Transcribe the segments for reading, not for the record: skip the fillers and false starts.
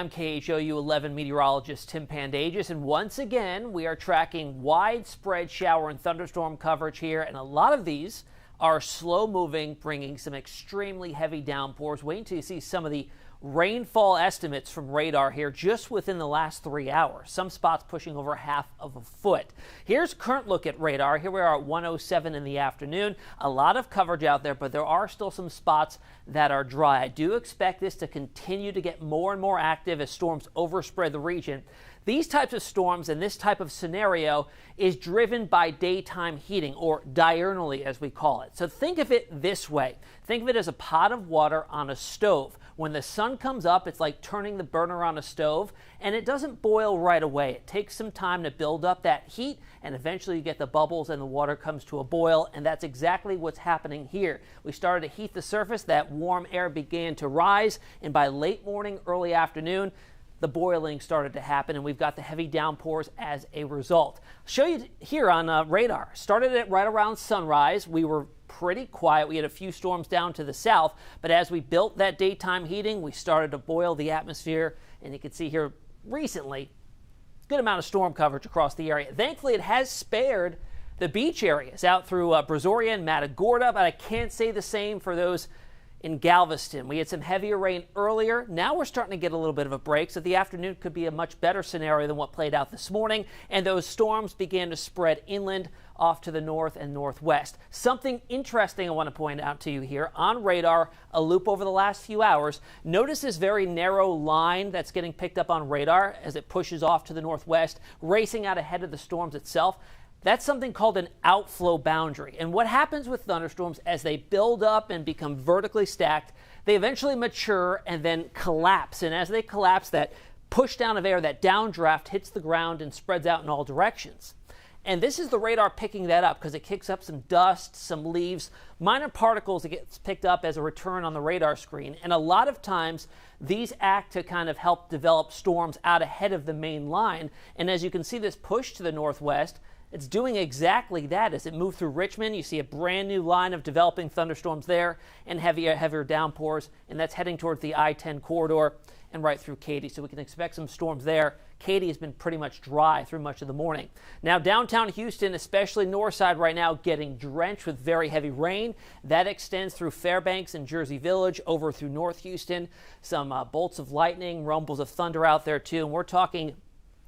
I'm KHOU 11 meteorologist Tim Pandajis, and once again we are tracking widespread shower and thunderstorm coverage here, and a lot of these are slow moving, bringing some extremely heavy downpours. Wait until you see some of the rainfall estimates from radar here just within the last 3 hours. Some spots pushing over half of a foot. Here's current look at radar. Here we are at 1:07 in the afternoon. A lot of coverage out there, but there are still some spots that are dry. I do expect this to continue to get more and more active as storms overspread the region. These types of storms and this type of scenario is driven by daytime heating, or diurnally as we call it. So think of it this way. Think of it as a pot of water on a stove. When the sun comes up, it's like turning the burner on a stove, and it doesn't boil right away. It takes some time to build up that heat, and eventually you get the bubbles and the water comes to a boil, and that's exactly what's happening here. We started to heat the surface, that warm air began to rise, and by late morning, early afternoon, the boiling started to happen, and we've got the heavy downpours as a result. I'll show you here on radar. Started it right around sunrise. We were pretty quiet. We had a few storms down to the south, but as we built that daytime heating, we started to boil the atmosphere, and you can see here recently, good amount of storm coverage across the area. Thankfully, it has spared the beach areas out through Brazoria and Matagorda, but I can't say the same for those in Galveston. We had some heavier rain earlier. Now we're starting to get a little bit of a break, so the afternoon could be a much better scenario than what played out this morning, and those storms began to spread inland off to the north and northwest. Something interesting I want to point out to you here on radar, a loop over the last few hours. Notice this very narrow line that's getting picked up on radar as it pushes off to the northwest, racing out ahead of the storms itself. That's something called an outflow boundary. And what happens with thunderstorms as they build up and become vertically stacked, they eventually mature and then collapse. And as they collapse, that push down of air, that downdraft hits the ground and spreads out in all directions. And this is the radar picking that up because it kicks up some dust, some leaves, minor particles that gets picked up as a return on the radar screen. And a lot of times these act to kind of help develop storms out ahead of the main line. And as you can see, this push to the northwest, it's doing exactly that. As it moved through Richmond, you see a brand new line of developing thunderstorms there and heavier downpours, and that's heading towards the I-10 corridor and right through Katy. So we can expect some storms there. Katy has been pretty much dry through much of the morning. Now downtown Houston, especially north side right now, getting drenched with very heavy rain. That extends through Fairbanks and Jersey Village over through North Houston. Some bolts of lightning, rumbles of thunder out there too, and we're talking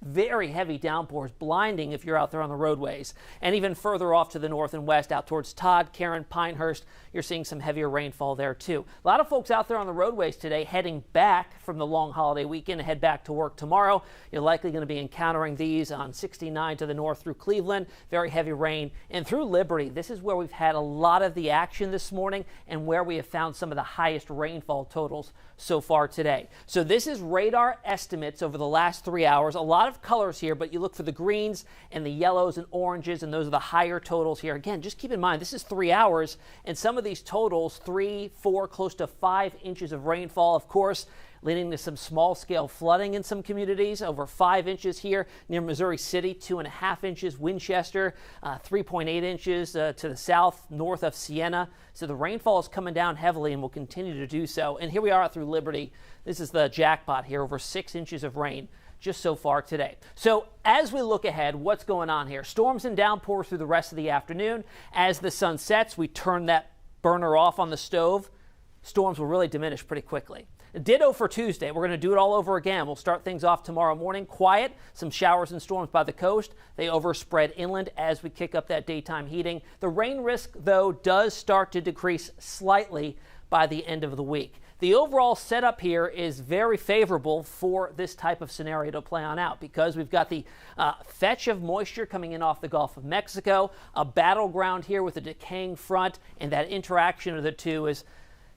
very heavy downpours, blinding if you're out there on the roadways. And even further off to the north and west, out towards Todd, Karen, Pinehurst, you're seeing some heavier rainfall there too. A lot of folks out there on the roadways today heading back from the long holiday weekend to head back to work tomorrow. You're likely going to be encountering these on 69 to the north through Cleveland, very heavy rain, and through Liberty. This is where we've had a lot of the action this morning and where we have found some of the highest rainfall totals so far today. So this is radar estimates over the last 3 hours. A lot of colors here, but you look for the greens and the yellows and oranges, and those are the higher totals here. Again, just keep in mind, this is 3 hours, and some of these totals, 3, 4, close to 5 inches of rainfall, of course, leading to some small-scale flooding in some communities. Over 5 inches here near Missouri City, 2.5 inches, Winchester, 3.8 inches to the south, north of Siena. So the rainfall is coming down heavily and will continue to do so. And here we are through Liberty. This is the jackpot here, over 6 inches of rain just so far today. So as we look ahead, what's going on here? Storms and downpours through the rest of the afternoon. As the sun sets, we turn that burner off on the stove. Storms will really diminish pretty quickly. Ditto for Tuesday. We're going to do it all over again. We'll start things off tomorrow morning. Quiet, some showers and storms by the coast. They overspread inland as we kick up that daytime heating. The rain risk, though, does start to decrease slightly by the end of the week. The overall setup here is very favorable for this type of scenario to play on out because we've got the fetch of moisture coming in off the Gulf of Mexico, a battleground here with a decaying front, and that interaction of the two is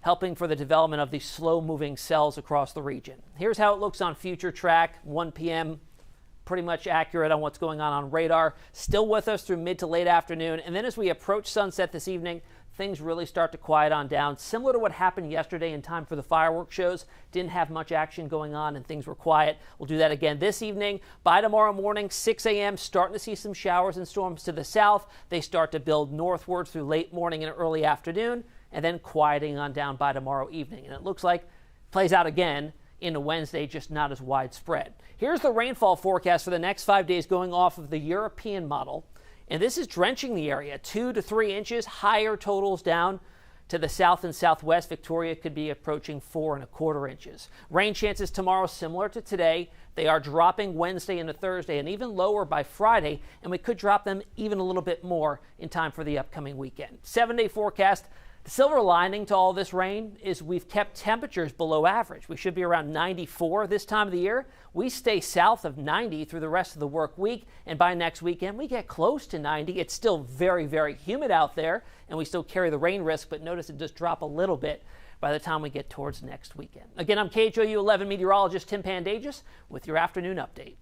helping for the development of these slow-moving cells across the region. Here's how it looks on FUTURETRACK, 1 p.m., pretty much accurate on what's going on radar. Still with us through mid to late afternoon, and then as we approach sunset this evening, things really start to quiet on down. Similar to what happened yesterday in time for the fireworks shows. Didn't have much action going on and things were quiet. We'll do that again this evening. By tomorrow morning, 6 a.m., starting to see some showers and storms to the south. They start to build northwards through late morning and early afternoon, and then quieting on down by tomorrow evening. And it looks like it plays out again into Wednesday, just not as widespread. Here's the rainfall forecast for the next 5 days going off of the European model. And this is drenching the area, 2 to 3 inches, higher totals down to the south and southwest. Victoria could be approaching 4¼ inches. Rain chances tomorrow similar to today. They are dropping Wednesday into Thursday and even lower by Friday, and we could drop them even a little bit more in time for the upcoming weekend. 7-day forecast. The silver lining to all this rain is we've kept temperatures below average. We should be around 94 this time of the year. We stay south of 90 through the rest of the work week, and by next weekend we get close to 90. It's still very, very humid out there, and we still carry the rain risk, but notice it does drop a little bit by the time we get towards next weekend. Again, I'm KHOU 11 meteorologist Tim Pandajis with your afternoon update.